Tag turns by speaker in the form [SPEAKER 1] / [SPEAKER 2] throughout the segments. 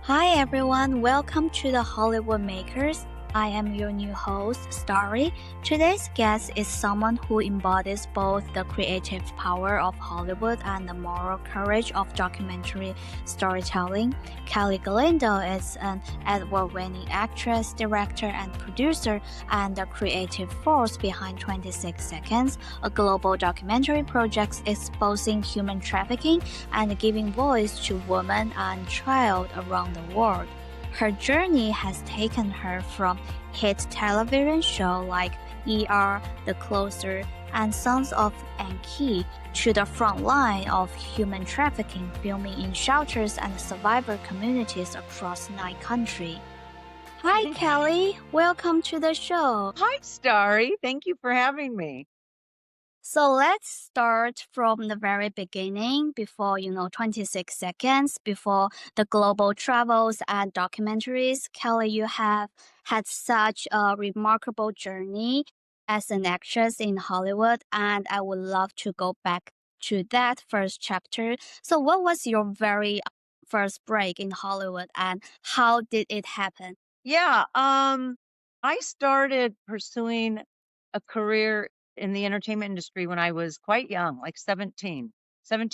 [SPEAKER 1] Hi everyone, welcome to the Hollywood Makers. I am your new host, Starry. Today's guest is someone who embodies both the creative power of Hollywood and the moral courage of documentary storytelling. Kelly Galindo is an award-winning actress, director, and producer, and the creative force behind 26 Seconds, a global documentary project exposing human trafficking and giving voice to women and children around the world. Her journey has taken her from hit television shows like ER, The Closer, and Sons of Anarchy to the front line of human trafficking, filming in shelters and survivor communities across 9 countries. Hi, Kelly. Welcome to the show.
[SPEAKER 2] Hi, Starry. Thank you for having me.
[SPEAKER 1] So let's start from the very beginning, before 26 seconds, before the global travels and documentaries. Kelly, you have had such a remarkable journey as an actress in Hollywood, and I would love to go back to that first chapter. So what was your very first break in Hollywood and how did it happen?
[SPEAKER 2] Yeah, I started pursuing a career in the entertainment industry when I was quite young, like 17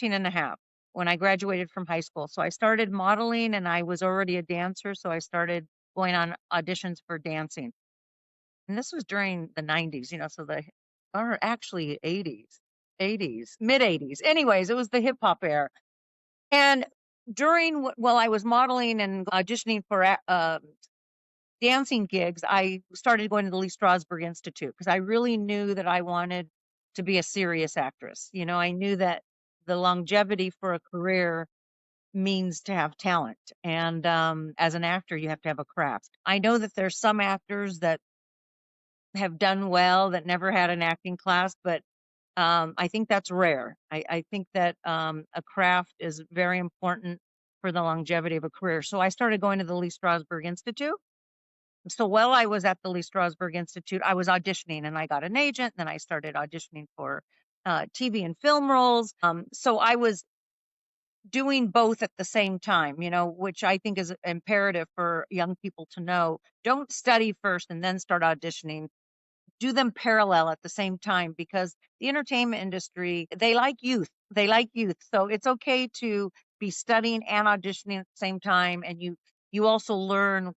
[SPEAKER 2] and a half, when I graduated from high school. So I started modeling and I was already a dancer. So I started going on auditions for dancing. And this was during the 90s, or actually 80s, mid 80s. Anyways, it was the hip hop era. And while I was modeling and auditioning for dancing gigs, I started going to the Lee Strasberg Institute because I really knew that I wanted to be a serious actress. I knew that the longevity for a career means to have talent. And as an actor, you have to have a craft. I know that there's some actors that have done well that never had an acting class, but I think that's rare. I think that a craft is very important for the longevity of a career. So I started going to the Lee Strasberg Institute. So while I was at the Lee Strasberg Institute, I was auditioning and I got an agent. And then I started auditioning for TV and film roles. So I was doing both at the same time, which I think is imperative for young people to know. Don't study first and then start auditioning. Do them parallel at the same time because the entertainment industry, they like youth. They like youth. So it's okay to be studying and auditioning at the same time. And you also learn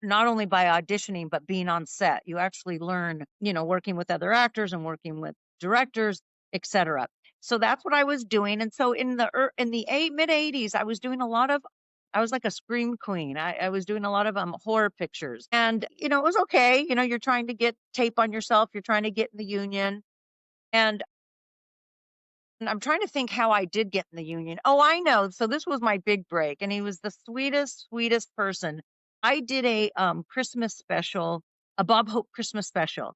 [SPEAKER 2] not only by auditioning, but being on set. You actually learn, working with other actors and working with directors, etc. So that's what I was doing. And so in the mid 80s, I was like a scream queen. I was doing a lot of horror pictures. And, it was okay. You're trying to get tape on yourself. You're trying to get in the union. And I'm trying to think how I did get in the union. Oh, I know. So this was my big break. And he was the sweetest person. I did a Christmas special, a Bob Hope Christmas special.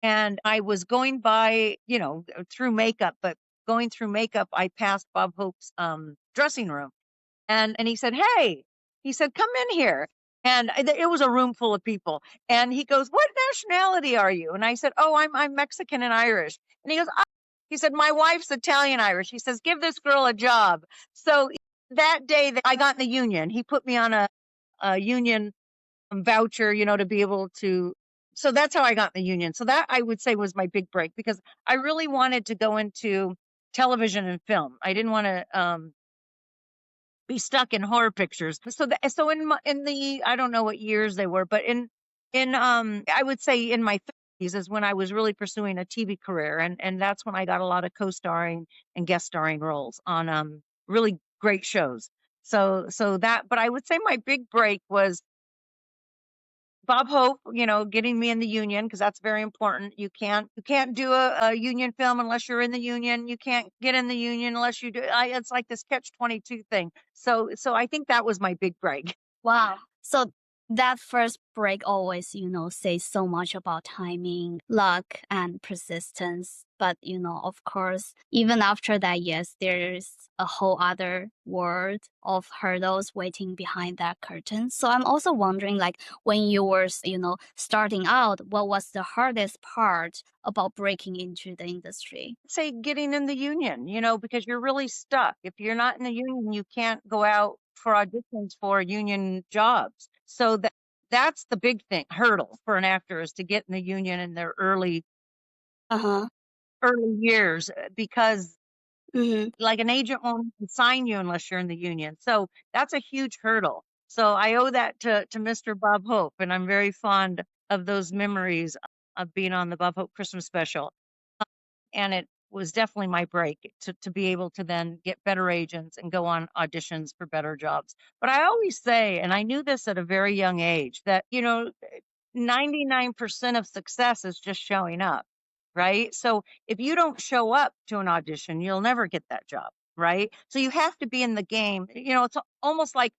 [SPEAKER 2] And I was going by, through makeup, but going through makeup, I passed Bob Hope's dressing room. And he said, "Hey," he said, "come in here." And it was a room full of people. And he goes, "What nationality are you?" And I said, "Oh, I'm Mexican and Irish." And he goes, he said, "My wife's Italian Irish." He says, "Give this girl a job." So that day that I got in the union, he put me on a union voucher, to be able to. So that's how I got in the union. So that I would say was my big break because I really wanted to go into television and film. I didn't want to be stuck in horror pictures. So in the I don't know what years they were, but in I would say in my 30s is when I was really pursuing a TV career, and that's when I got a lot of co-starring and guest starring roles on really great shows. So that, but I would say my big break was Bob Hope, getting me in the union because that's very important. You can't do a union film unless you're in the union. You can't get in the union unless you do. It's like this catch-22 thing. So I think that was my big break.
[SPEAKER 1] Wow. So that first break always, says so much about timing, luck, and persistence. But, of course, even after that, yes, there's a whole other world of hurdles waiting behind that curtain. So I'm also wondering, like, when you were, starting out, what was the hardest part about breaking into the industry?
[SPEAKER 2] Say getting in the union, because you're really stuck. If you're not in the union, you can't go out for auditions for union jobs. So that's the big thing, hurdle for an actor, is to get in the union in their
[SPEAKER 1] Uh-huh.
[SPEAKER 2] early years, because
[SPEAKER 1] Mm-hmm.
[SPEAKER 2] like an agent won't even sign you unless you're in the union. So that's a huge hurdle. So I owe that to Mr. Bob Hope, and I'm very fond of those memories of being on the Bob Hope Christmas special. And it was definitely my break to be able to then get better agents and go on auditions for better jobs. But I always say, and I knew this at a very young age, that, 99% of success is just showing up, right? So if you don't show up to an audition, you'll never get that job, right? So you have to be in the game. It's almost like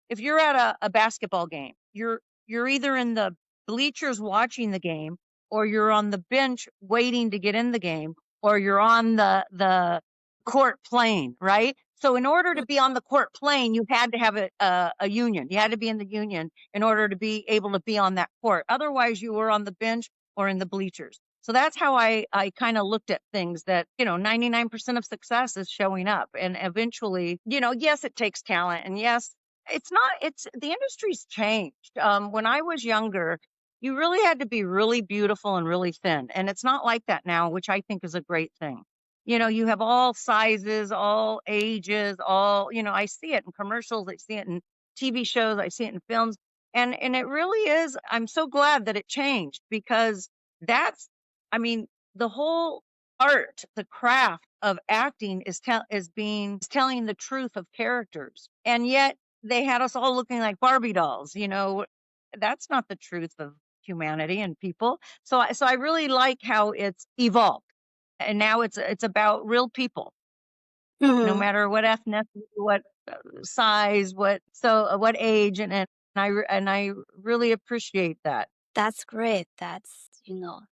[SPEAKER 2] if you're at a basketball game, you're either in the bleachers watching the game, or you're on the bench waiting to get in the game, or you're on the court playing, right? So in order to be on the court playing, you had to have a union. You had to be in the union in order to be able to be on that court. Otherwise, you were on the bench or in the bleachers. So that's how I kind of looked at things, that, 99% of success is showing up. And eventually, yes, it takes talent. And yes, it's not, it's the industry's changed. When I was younger, you really had to be really beautiful and really thin. And it's not like that now, which I think is a great thing. You have all sizes, all ages, I see it in commercials, I see it in TV shows, I see it in films. And it really is, I'm so glad that it changed, because that's, I mean, the whole art, the craft of acting is telling the truth of characters. And yet they had us all looking like Barbie dolls. That's not the truth of humanity and people. So I really like how it's evolved, and now it's about real people, no
[SPEAKER 1] Mm-hmm.
[SPEAKER 2] matter what ethnicity, what size, what age, and I really appreciate that.
[SPEAKER 1] That's great. That's,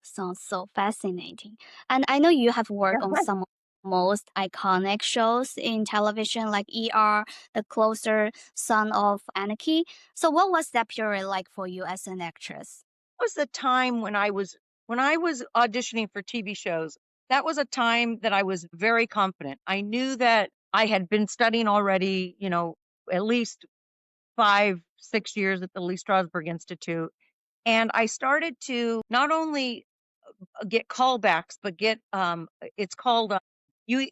[SPEAKER 1] sounds so fascinating. And I know you have worked on some of the most iconic shows in television, like ER, The Closer, Son of Anarchy. So what was that period like for you as an actress?
[SPEAKER 2] Was the time when I was auditioning for TV shows. That was a time that I was very confident. I knew that I had been studying already, at least 5, 6 years at the Lee Strasberg Institute. And I started to not only get callbacks, but get it's called you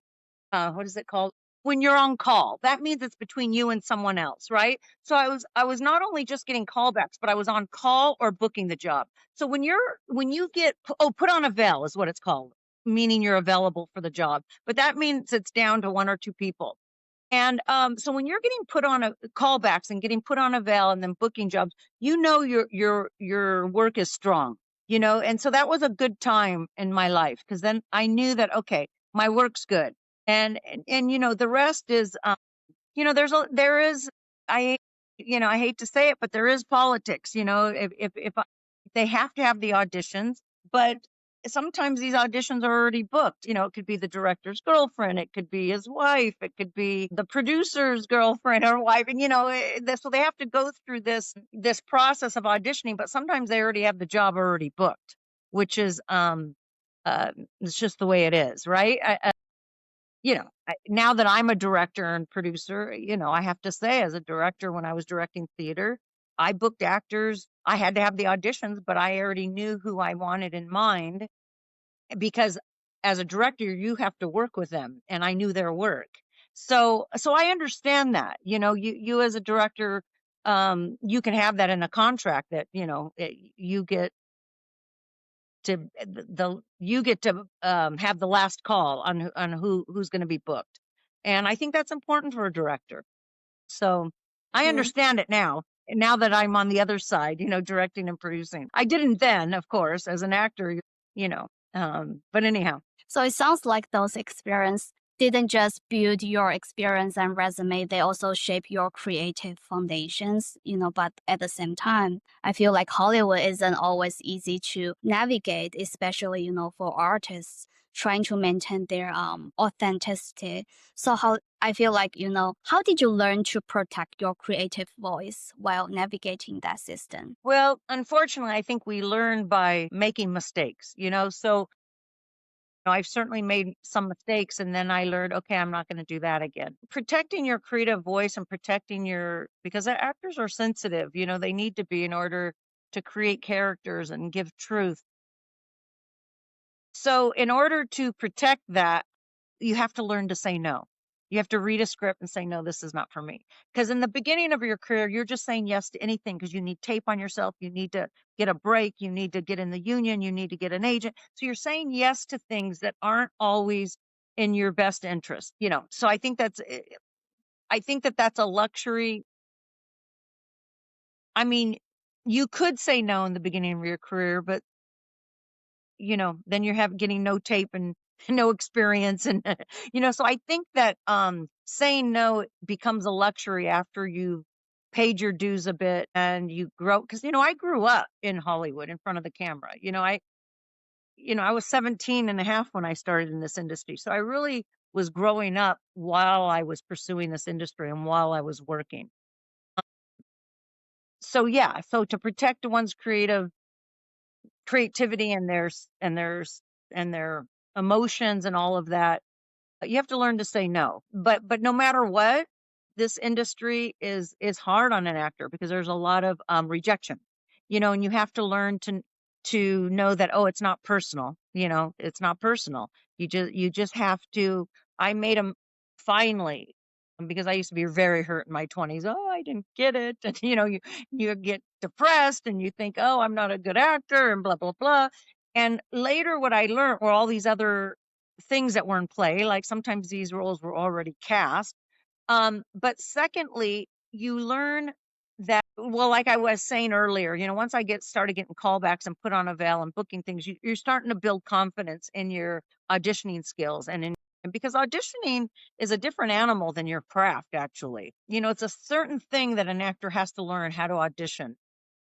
[SPEAKER 2] what is it called? When you're on call, that means it's between you and someone else, right? So I was not only just getting callbacks, but I was on call or booking the job. So when you get put on a vel is what it's called, meaning you're available for the job. But that means it's down to one or two people. And so when you're getting put on a callbacks and getting put on a vel and then booking jobs, your work is strong, and so that was a good time in my life, because then I knew that, okay, my work's good. And the rest is, there is, I, I hate to say it, but there is politics. They have to have the auditions, but sometimes these auditions are already booked. It could be the director's girlfriend, it could be his wife, it could be the producer's girlfriend or wife, and so they have to go through this process of auditioning. But sometimes they already have the job already booked, which is uh, it's just the way it is, right? Now that I'm a director and producer, I have to say, as a director, when I was directing theater, I booked actors. I had to have the auditions, but I already knew who I wanted in mind, because as a director, you have to work with them, and I knew their work. So I understand that, you as a director, you can have that in a contract, that, you get to you get to have the last call on who's going to be booked. And I think that's important for a director. So I
[SPEAKER 1] Mhm.
[SPEAKER 2] understand it now that I'm on the other side, directing and producing. I didn't then, of course, as an actor, you know but anyhow.
[SPEAKER 1] So it sounds like those experience didn't just build your experience and resume, they also shape your creative foundations, but at the same time, I feel like Hollywood isn't always easy to navigate, especially, for artists trying to maintain their authenticity. So how I feel like, how did you learn to protect your creative voice while navigating that system?
[SPEAKER 2] Well, unfortunately, I think we learn by making mistakes, so I've certainly made some mistakes, and then I learned, okay, I'm not going to do that again. Protecting your creative voice and protecting because actors are sensitive, they need to be in order to create characters and give truth. So in order to protect that, you have to learn to say no. You have to read a script and say, no, this is not for me. Because in the beginning of your career, you're just saying yes to anything because you need tape on yourself. You need to get a break. You need to get in the union. You need to get an agent. So you're saying yes to things that aren't always in your best interest, So I think that that's a luxury. I mean, you could say no in the beginning of your career, but then you're getting no tape and no experience. And, so I think that, saying no becomes a luxury after you've paid your dues a bit and you grow. Cause, I grew up in Hollywood in front of the camera. I was 17 and a half when I started in this industry. So I really was growing up while I was pursuing this industry and while I was working. So yeah, so to protect one's creativity and their emotions and all of that, you have to learn to say no. But no matter what, this industry is hard on an actor because there's a lot of rejection, and you have to learn to know that, oh, it's not personal. It's not personal. You just have to. I made them finally, because I used to be very hurt in my 20s. Oh, I didn't get it. And you get depressed and you think, oh, I'm not a good actor and blah blah blah. And later what I learned were all these other things that were in play. Like sometimes these roles were already cast. But secondly, you learn that, well, like I was saying earlier, once I started getting callbacks and put on a veil and booking things, you're starting to build confidence in your auditioning skills and because auditioning is a different animal than your craft, actually. It's a certain thing that an actor has to learn how to audition.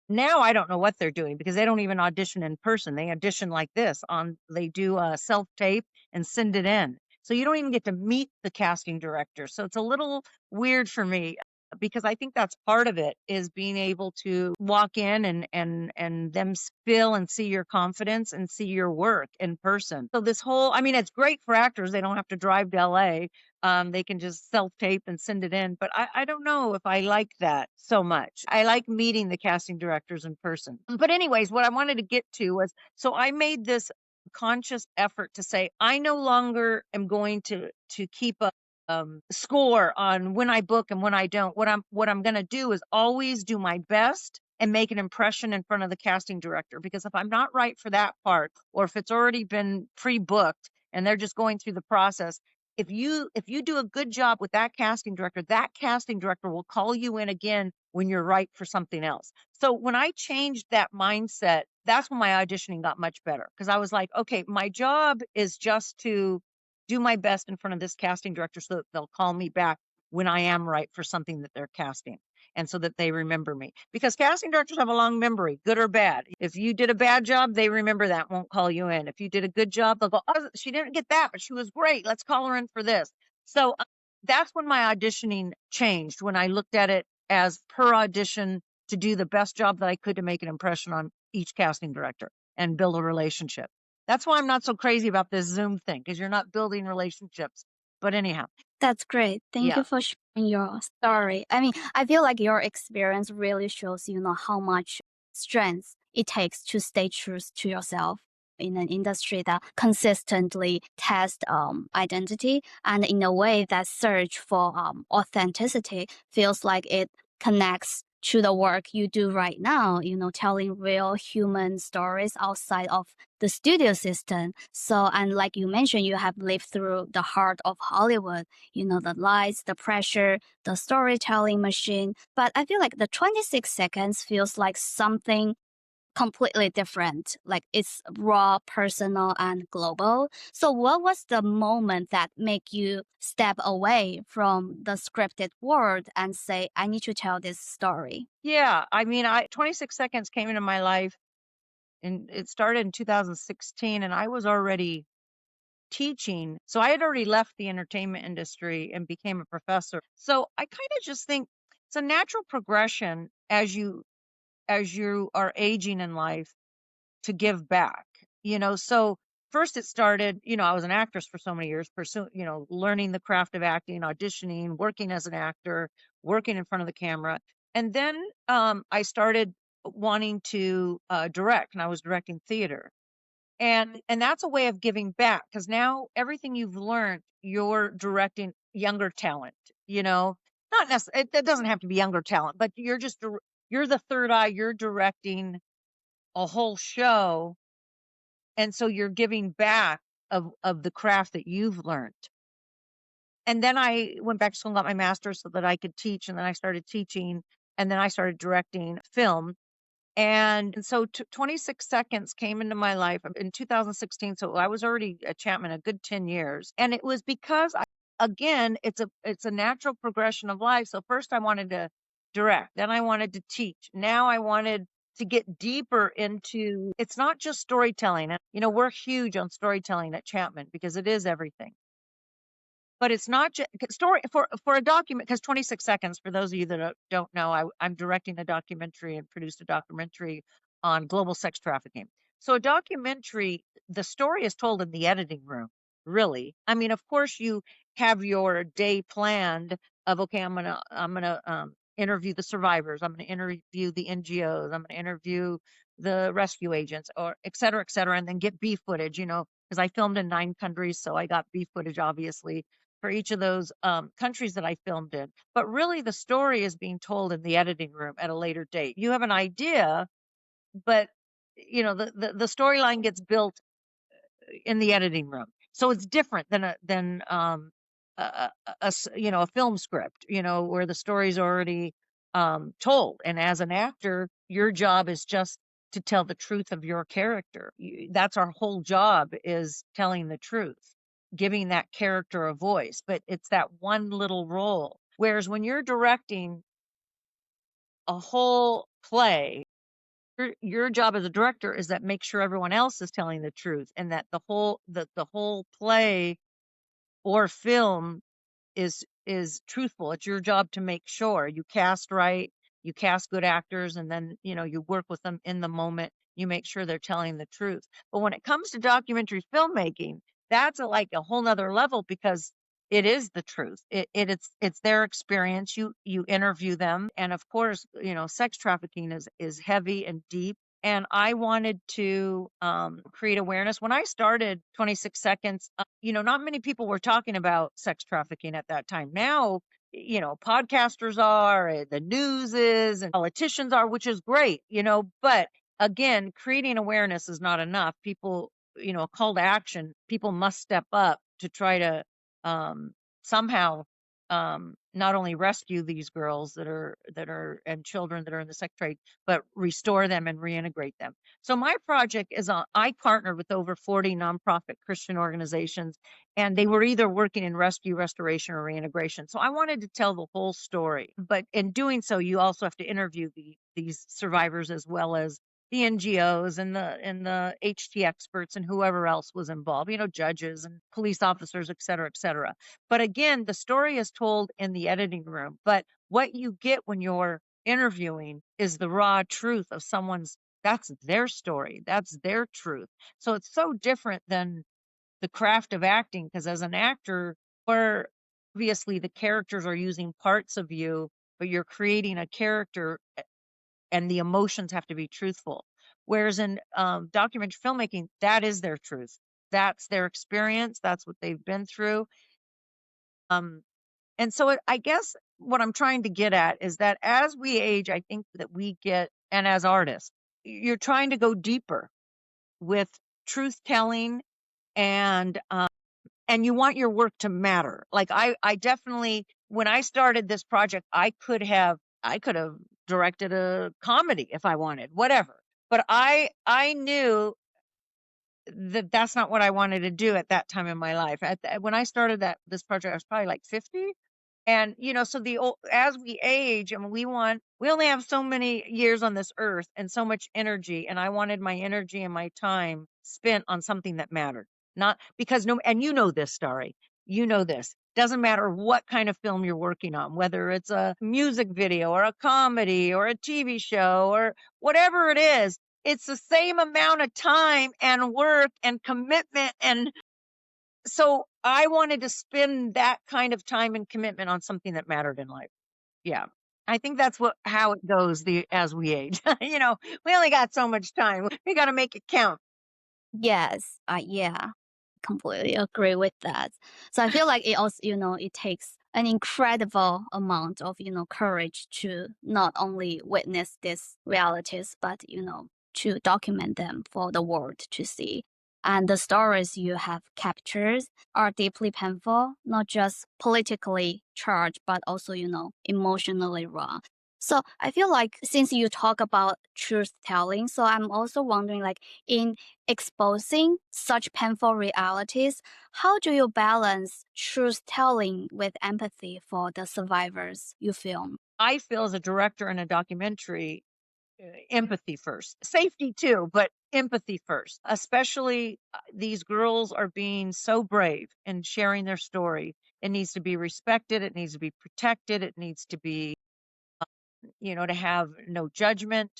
[SPEAKER 2] Now I don't know what they're doing because they don't even audition in person. They audition like this they do a self tape and send it in. So you don't even get to meet the casting director. So it's a little weird for me because I think that's part of it is being able to walk in and them feel and see your confidence and see your work in person. So I mean, it's great for actors. They don't have to drive to LA. They can just self tape and send it in. But I don't know if I like that so much. I like meeting the casting directors in person. But, anyways, what I wanted to get to was, so I made this conscious effort to say, I no longer am going to keep a score on when I book and when I don't. What I'm going to do is always do my best and make an impression in front of the casting director. Because if I'm not right for that part, or if it's already been pre-booked and they're just going through the process, if you do a good job with that casting director will call you in again when you're right for something else. So when I changed that mindset, that's when my auditioning got much better, because I was like, okay, my job is just to do my best in front of this casting director so that they'll call me back when I am right for something that they're casting, and so that they remember me. Because casting directors have a long memory, good or bad. If you did a bad job, they remember that, won't call you in. If you did a good job, they'll go, oh, she didn't get that, but she was great. Let's call her in for this. So that's when my auditioning changed, when I looked at it as per audition to do the best job that I could to make an impression on each casting director and build a relationship. That's why I'm not so crazy about this Zoom thing, because you're not building relationships. But anyhow,
[SPEAKER 1] That's great. Thank
[SPEAKER 2] yeah.
[SPEAKER 1] you for sharing your story. I mean, I feel like your experience really shows, how much strength it takes to stay true to yourself in an industry that consistently tests identity, and in a way that search for authenticity feels like it connects to the work you do right now, telling real human stories outside of the studio system. So, and like you mentioned, you have lived through the heart of Hollywood, the lights, the pressure, the storytelling machine. But I feel like the 26 seconds feels like something completely different. Like it's raw, personal, and global. So what was the moment that make you step away from the scripted world and say, I need to tell this story?
[SPEAKER 2] Yeah, I mean, I 26 seconds came into my life, and it started in 2016, and I was already teaching. So I had already left the entertainment industry and became a professor. So I kind of just think it's a natural progression as you are aging in life to give back. So first it started, I was an actress for so many years, learning the craft of acting, auditioning, working as an actor, working in front of the camera. And then I started wanting to direct, and I was directing theater. And that's a way of giving back, because now everything you've learned, you're directing younger talent, not necessarily, it doesn't have to be younger talent, but you're the third eye, you're directing a whole show. And so you're giving back of the craft that you've learned. And then I went back to school and got my master's so that I could teach. And then I started teaching, and then I started directing film. And so 26 Seconds came into my life in 2016. So I was already at Chapman a good 10 years. And it was because, again, it's a natural progression of life. So first I wanted to direct, then I wanted to teach. Now I wanted to get deeper into, it's not just storytelling. And, we're huge on storytelling at Chapman because it is everything. But it's not just story for a document, because 26 Seconds, for those of you that don't know, I'm directing a documentary and produced a documentary on global sex trafficking. So a documentary, the story is told in the editing room, really. I mean, of course, you have your day planned of, okay, I'm gonna interview the survivors, I'm gonna interview the NGOs, I'm gonna interview the rescue agents, or et cetera, and then get B footage, because I filmed in 9 countries, so I got B footage, obviously, for each of those countries that I filmed in. But really, the story is being told in the editing room at a later date. You have an idea, but the storyline gets built in the editing room. So it's different than a film script, where the story's already told. And as an actor, your job is just to tell the truth of your character. That's our whole job, is telling the truth, giving that character a voice. But it's that one little role. Whereas when you're directing a whole play, your job as a director is that make sure everyone else is telling the truth, and that the whole play or film is truthful. It's your job to make sure you cast right, you cast good actors, and then you work with them in the moment. You make sure they're telling the truth. But when it comes to documentary filmmaking, that's like a whole nother level, because it is the truth. It's their experience. You interview them, and of course, sex trafficking is heavy and deep. And I wanted to create awareness. When I started 26 Seconds, not many people were talking about sex trafficking at that time. Now, podcasters are, and the news is, and politicians are, which is great, but again, creating awareness is not enough. People, a call to action, people must step up to try to somehow not only rescue these girls that are and children that are in the sex trade, but restore them and reintegrate them. So my project is I partnered with over 40 nonprofit Christian organizations, and they were either working in rescue, restoration, or reintegration. So I wanted to tell the whole story, but in doing so, you also have to interview these survivors, as well as the NGOs and the HT experts and whoever else was involved, judges and police officers, et cetera, et cetera. But again, the story is told in the editing room. But what you get when you're interviewing is the raw truth of that's their story. That's their truth. So it's so different than the craft of acting, because as an actor, where obviously the characters are using parts of you, but you're creating a character, and the emotions have to be truthful. Whereas in documentary filmmaking, that is their truth. That's their experience. That's what they've been through. And so I guess what I'm trying to get at is that as we age, I think that we get, and as artists, you're trying to go deeper with truth telling, and you want your work to matter. Like I definitely, when I started this project, I could have directed a comedy if I wanted, whatever. But I knew that that's not what I wanted to do at that time in my life. When I started this project, I was probably like 50. And, so as we age, and we only have so many years on this earth and so much energy. And I wanted my energy and my time spent on something that mattered. Not because and this, Starry, this. Doesn't matter what kind of film you're working on, whether it's a music video or a comedy or a TV show or whatever it is. it's the same amount of time and work and commitment. And so I wanted to spend that kind of time and commitment on something that mattered in life. Yeah. I think that's how it goes as we age. We only got so much time. We got to make it count.
[SPEAKER 1] Yes, yeah, completely agree with that. So I feel like it also, it takes an incredible amount of, courage to not only witness these realities, but, to document them for the world to see. And the stories you have captured are deeply painful, not just politically charged, but also, emotionally raw. So I feel like since you talk about truth telling, so I'm also wondering, like, in exposing such painful realities, how do you balance truth telling with empathy for the survivors you film?
[SPEAKER 2] I feel as a director in a documentary, empathy first, safety too, but empathy first. Especially these girls are being so brave and sharing their story. It needs to be respected. It needs to be protected. It needs to be, to have no judgment,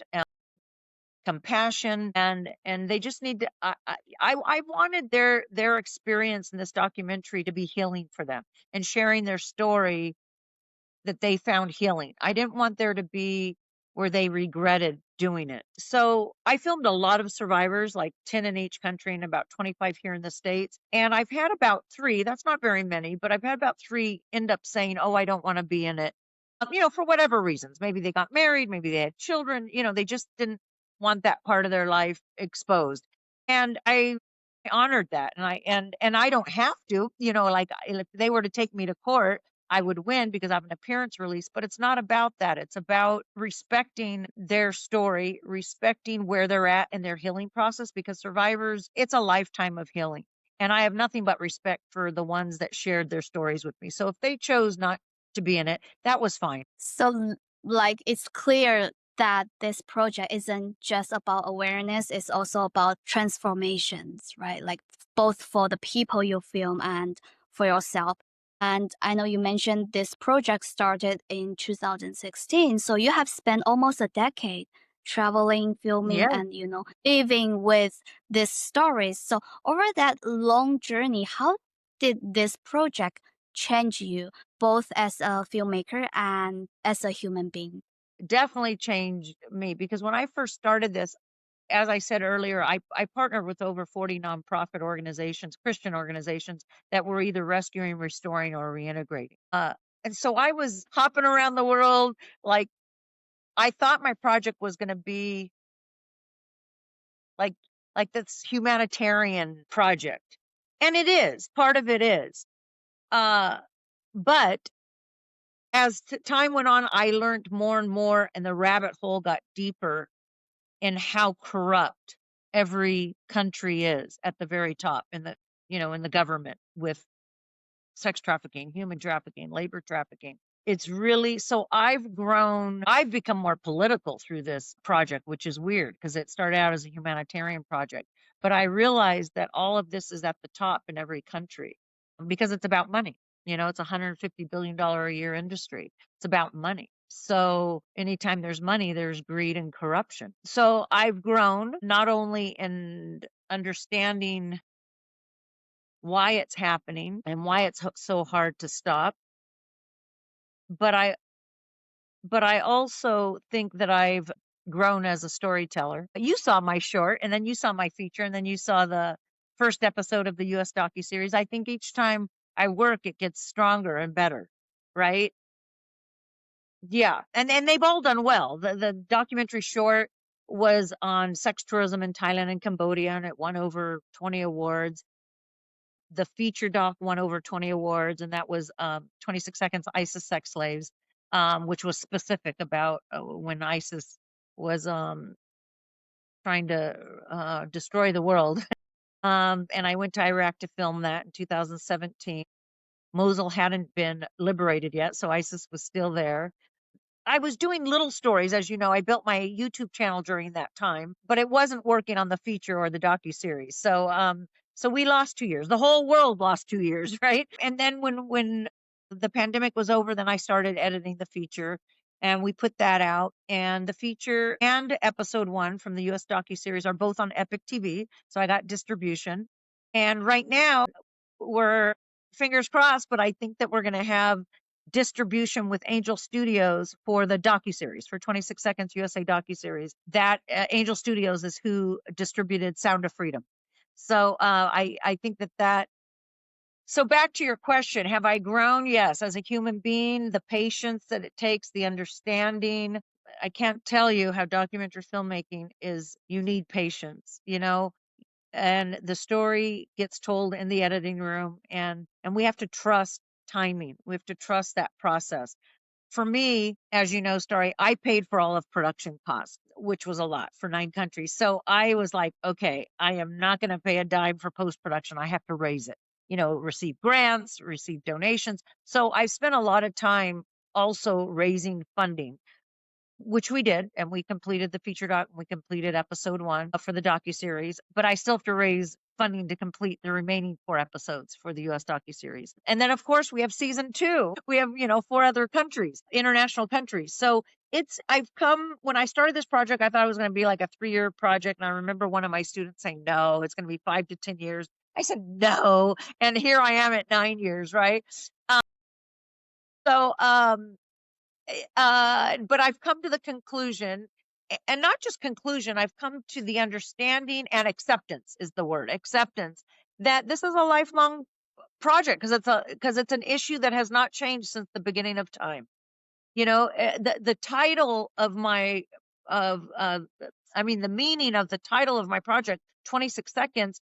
[SPEAKER 2] compassion, and they just need to. I wanted their experience in this documentary to be healing for them and sharing their story that they found healing. I didn't want there to be where they regretted doing it. So I filmed a lot of survivors, like 10 in each country and about 25 here in the States. And I've had about three, that's not very many, but I've had about three end up saying, oh, I don't want to be in it. For whatever reasons. Maybe they got married, maybe they had children, they just didn't want that part of their life exposed. And I honored that. And I don't have to, like if they were to take me to court, I would win because I have an appearance release, but it's not about that. It's about respecting their story, respecting where they're at in their healing process, because survivors, it's a lifetime of healing. And I have nothing but respect for the ones that shared their stories with me. So if they chose not to be in it, that was fine.
[SPEAKER 1] So, like, it's clear that this project isn't just about awareness, it's also about transformations, right? Like, both for the people you film and for yourself. And I know you mentioned this project started in 2016. So you have spent almost a decade traveling, filming,
[SPEAKER 2] Yes,
[SPEAKER 1] and, living with these stories. So over that long journey, how did this project change you, both as a filmmaker and as a human being?
[SPEAKER 2] definitely changed me because when I first started this, as I said earlier, I partnered with over 40 nonprofit organizations, Christian organizations that were either rescuing, restoring, or reintegrating. And so I was hopping around the world. Like I thought my project was going to be like this humanitarian project, and it is. Part of it is. Uh, but as time went on, I learned more and more, and the rabbit hole got deeper in how corrupt every country is at the very top in the government with sex trafficking, human trafficking, labor trafficking. It's really so I've become more political through this project, which is weird because it started out as a humanitarian project. But I realized that all of this is at the top in every country because it's about money. It's a $150 billion a year industry. It's about money. So anytime there's money, there's greed and corruption. So I've grown not only in understanding why it's happening and why it's so hard to stop, but I also think that I've grown as a storyteller. You saw my short, and then you saw my feature, and then you saw the first episode of the US docuseries. I think each time I work, it gets stronger and better, right? Yeah, and they've all done well. The documentary short was on sex tourism in Thailand and Cambodia, and it won over 20 awards. The feature doc won over 20 awards, and that was 26 Seconds ISIS Sex Slaves, which was specific about when ISIS was trying to destroy the world. And I went to Iraq to film that in 2017. Mosul hadn't been liberated yet, so ISIS was still there. I was doing little stories, as you know. I built my YouTube channel during that time, but it wasn't working on the feature or the docu-series. So we lost 2 years. The whole world lost 2 years, right? And then when the pandemic was over, then I started editing the feature. and we put that out. And the feature and episode 1 from the US docuseries are both on Epic TV, so I got distribution. And right now we're fingers crossed, but I think that we're going to have distribution with Angel Studios for the docuseries, for 26 Seconds USA docuseries. That Angel Studios is who distributed Sound of Freedom. So I think that. So back to your question, have I grown? Yes, as a human being, the patience that it takes, the understanding. I can't tell you how documentary filmmaking is. You need patience, and the story gets told in the editing room, and we have to trust timing. We have to trust that process. For me, as you know, Starry, I paid for all of production costs, which was a lot for 9 countries. So I was like, okay, I am not going to pay a dime for post-production. I have to raise it, receive grants, receive donations. So I spent a lot of time also raising funding, which we did, and we completed the feature doc. We completed episode 1 for the docuseries, but I still have to raise funding to complete the remaining 4 episodes for the US docuseries. And then of course we have season 2. We have, 4 other countries, international countries. So when I started this project, I thought it was going to be like a 3-year project. And I remember one of my students saying, no, it's going to be 5 to 10 years. I said, no. And here I am at 9 years, right? So, but I've come to the conclusion, and not just conclusion, I've come to the understanding, and acceptance is the word, acceptance, that this is a lifelong project, because it's an issue that has not changed since the beginning of time. The title of my of I mean, the meaning of the title of my project, 26 Seconds,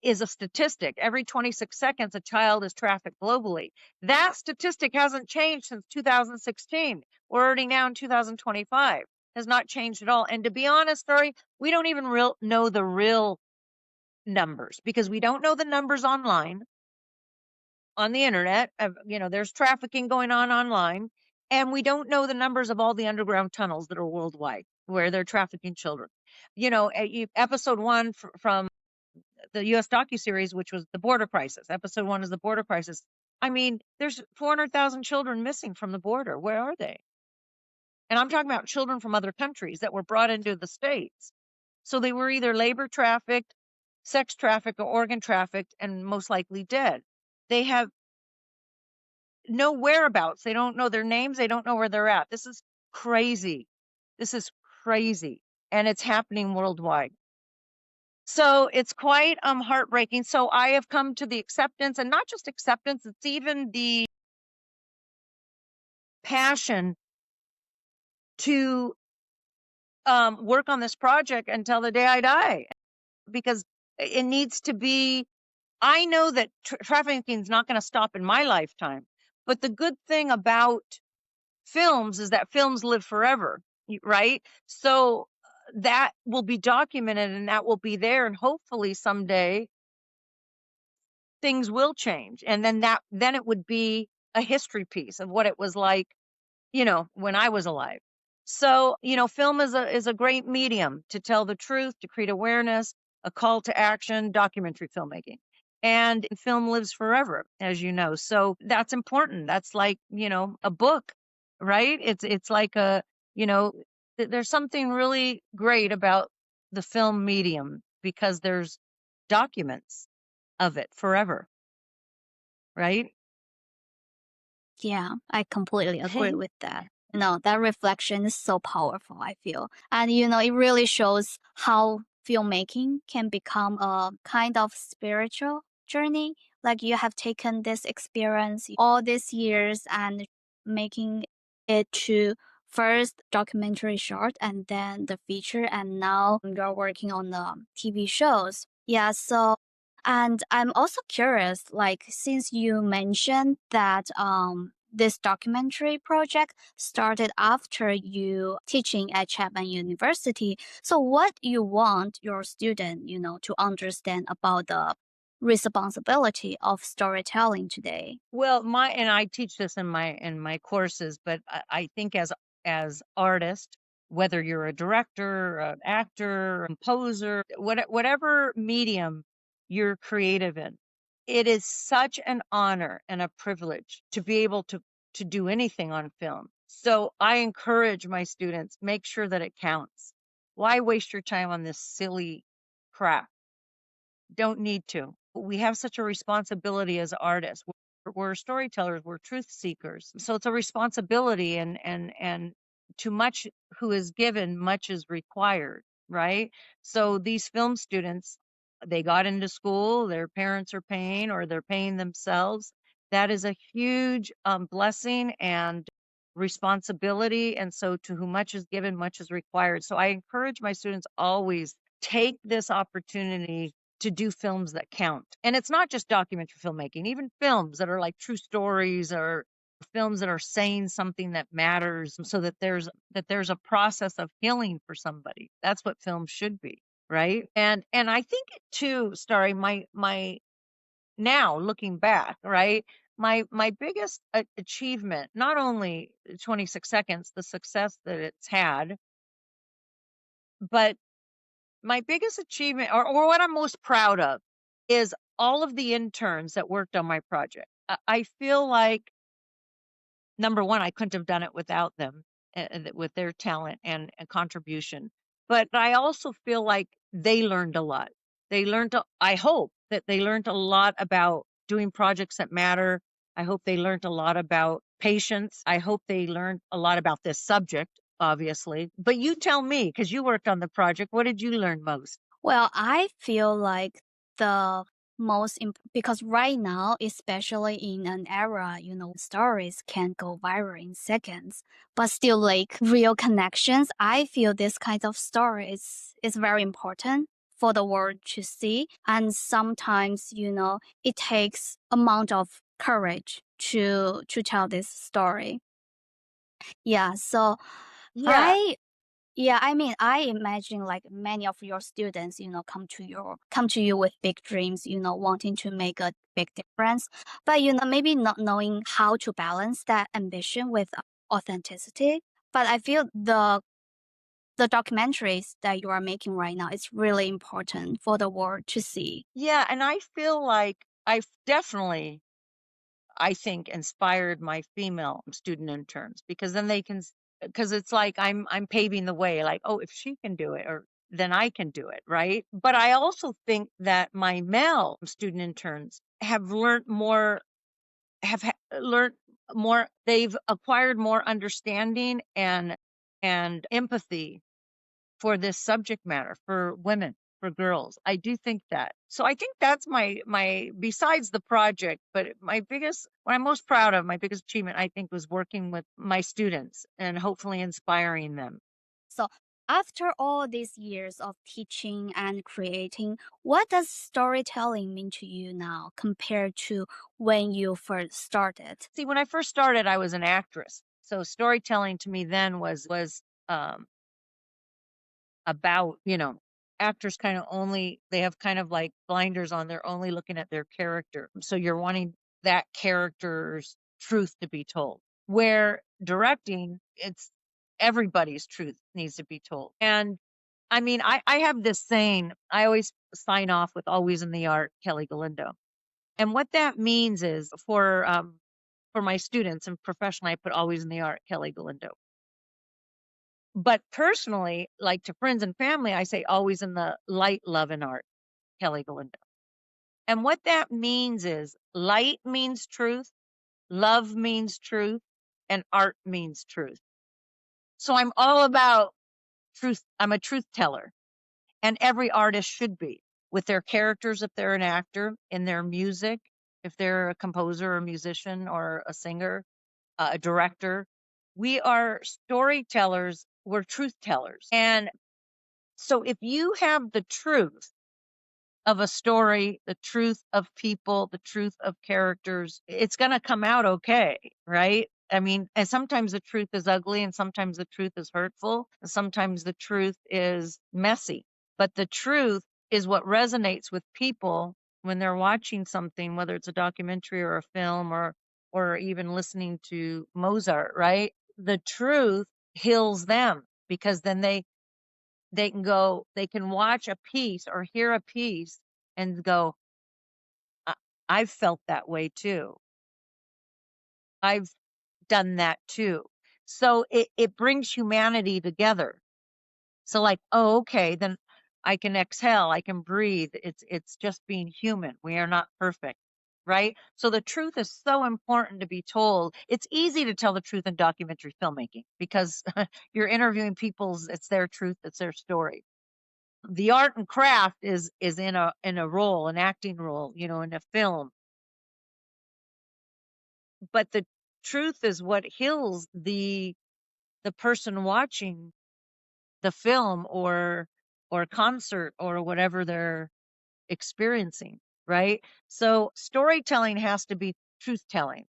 [SPEAKER 2] is a statistic. Every 26 seconds, a child is trafficked globally. That statistic hasn't changed since 2016. We're already now in 2025. Has not changed at all. And to be honest, Story, we don't even know the real numbers, because we don't know the numbers online, on the internet. There's trafficking going on online, and we don't know the numbers of all the underground tunnels that are worldwide where they're trafficking children. Episode 1 from the US docuseries, which was the border crisis. Episode 1 is the border crisis. I mean, there's 400,000 children missing from the border. Where are they? And I'm talking about children from other countries that were brought into the States. So they were either labor trafficked, sex trafficked, or organ trafficked, and most likely dead. They have no whereabouts. They don't know their names. They don't know where they're at. This is crazy. This is crazy. And it's happening worldwide. So it's quite heartbreaking. So I have come to the acceptance, and not just acceptance, it's even the passion to work on this project until the day I die, because it needs to be. I know that trafficking is not going to stop in my lifetime, but the good thing about films is that films live forever, right? So that will be documented, and that will be there, and hopefully someday things will change, and then it would be a history piece of what it was like, when I was alive. So, film is a great medium to tell the truth, to create awareness, a call to action, documentary filmmaking. And film lives forever, as you know. So that's important. That's like, a book, right? It's like there's something really great about the film medium, because there's documents of it forever, right?
[SPEAKER 1] Yeah, I completely agree with that. That reflection is so powerful, I feel. And, it really shows how filmmaking can become a kind of spiritual journey. Like you have taken this experience all these years and making it to first documentary short and then the feature, and now you're working on the TV shows. Yeah, so and I'm also curious, like since you mentioned that this documentary project started after you teaching at Chapman University. So what you want your student, to understand about the responsibility of storytelling today?
[SPEAKER 2] Well, and I teach this in my courses, but I think as artist, whether you're a director, an actor, composer, whatever medium you're creative in, it is such an honor and a privilege to be able to do anything on film. So I encourage my students, make sure that it counts. Why waste your time on this silly crap? Don't need to. We have such a responsibility as artists. We're storytellers, we're truth seekers. So it's a responsibility, and too much who is given, much is required, right? So these film students, they got into school, their parents are paying or they're paying themselves. That is a huge blessing and responsibility. And so to whom much is given, much is required. So I encourage my students always take this opportunity to do films that count. And it's not just documentary filmmaking, even films that are like true stories or films that are saying something that matters so that there's a process of healing for somebody. That's what film should be, right? And I think too, Starry, my now looking back, right? My biggest achievement, not only 26 seconds, the success that it's had, but my biggest achievement or what I'm most proud of is all of the interns that worked on my project. I feel like number one, I couldn't have done it without them, with their talent and contribution. But I also feel like they learned a lot. I hope that they learned a lot about doing projects that matter. I hope they learned a lot about patience. I hope they learned a lot about this subject, obviously. But you tell me, because you worked on the project, what did you learn most?
[SPEAKER 1] Well, I feel like the because right now, especially in an era, stories can go viral in seconds, but still like real connections. I feel this kind of story is very important for the world to see. And sometimes, it takes amount of courage to tell this story. Yeah, so
[SPEAKER 2] Yeah.
[SPEAKER 1] I yeah, I mean, I imagine like many of your students, come to you with big dreams, wanting to make a big difference, but maybe not knowing how to balance that ambition with authenticity. But I feel the documentaries that you are making right now is really important for the world to see.
[SPEAKER 2] Yeah. And I feel like I've definitely, I think, inspired my female student interns because then they can, because it's like I'm paving the way, like, oh, if she can do it, or then I can do it, right? But I also think that my male student interns have learned more, learned more. They've acquired more understanding and empathy for this subject matter for women, for girls. I do think that. So I think that's my besides the project, but my biggest, what I'm most proud of, my biggest achievement, I think, was working with my students and hopefully inspiring them.
[SPEAKER 1] So, after all these years of teaching and creating, what does storytelling mean to you now compared to when you first started?
[SPEAKER 2] See, when I first started, I was an actress. So storytelling to me then was about, actors kind of only, they have kind of like blinders on, they're only looking at their character. So you're wanting that character's truth to be told. Where directing, it's everybody's truth needs to be told. And I mean, I have this saying, I always sign off with always in the art, Kelly Galindo. And what that means is for my students and professionally, I put always in the art, Kelly Galindo. But personally, like to friends and family, I say always in the light, love, and art, Kelly Galindo. And what that means is light means truth, love means truth, and art means truth. So I'm all about truth. I'm a truth teller, and every artist should be with their characters if they're an actor, in their music, if they're a composer or musician or a singer, a director. We are storytellers, we're truth tellers. And so if you have the truth of a story, the truth of people, the truth of characters, it's going to come out okay, right? I mean, and sometimes the truth is ugly and sometimes the truth is hurtful, and sometimes the truth is messy. But the truth is what resonates with people when they're watching something, whether it's a documentary or a film or even listening to Mozart, right? The truth heals them because then they can watch a piece or hear a piece and go, "I- I've felt that way too. I've done that too." So it brings humanity together. So like, oh, okay, then I can exhale, I can breathe. It's just being human. We are not perfect, right? So the truth is so important to be told. It's easy to tell the truth in documentary filmmaking because you're interviewing people's, it's their truth, it's their story. The art and craft is in a role, an acting role, you know, in a film. But the truth is what heals the person watching the film or concert or whatever they're experiencing, right? So storytelling has to be truth telling,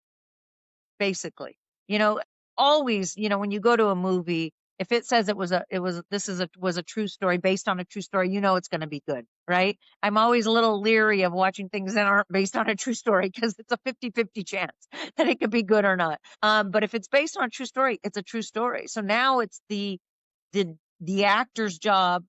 [SPEAKER 2] basically. You know, always, you know, when you go to a movie, if it says was a true story based on a true story, you know it's going to be good, right? I'm always a little leery of watching things that aren't based on a true story because it's a 50-50 chance that it could be good or not. But if it's based on a true story, it's a true story. So now it's the actor's job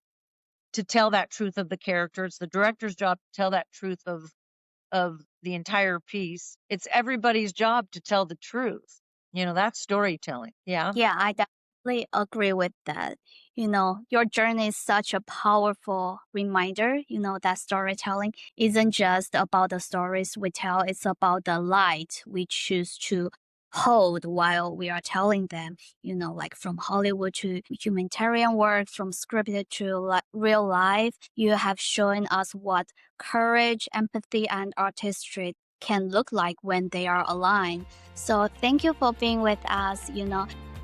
[SPEAKER 2] to tell that truth of the character. It's the director's job to tell that truth of the entire piece. It's everybody's job to tell the truth. You know, that's storytelling. Yeah.
[SPEAKER 1] Yeah, I definitely agree with that. Your journey is such a powerful reminder, that storytelling isn't just about the stories we tell, it's about the light we choose to hold while we are telling them, like from Hollywood to humanitarian work, from scripted to real life. You have shown us what courage, empathy, and artistry can look like when they are aligned. So thank you for being with us,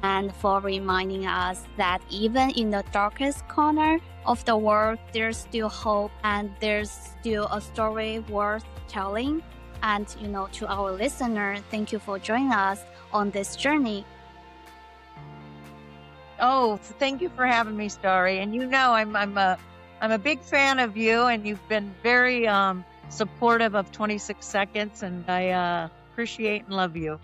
[SPEAKER 1] and for reminding us that even in the darkest corner of the world, there's still hope and there's still a story worth telling. And, to our listener, thank you for joining us on this journey.
[SPEAKER 2] Oh, thank you for having me, Starry. And you know, I'm a big fan of you, and you've been very supportive of 26 Seconds, and I appreciate and love you.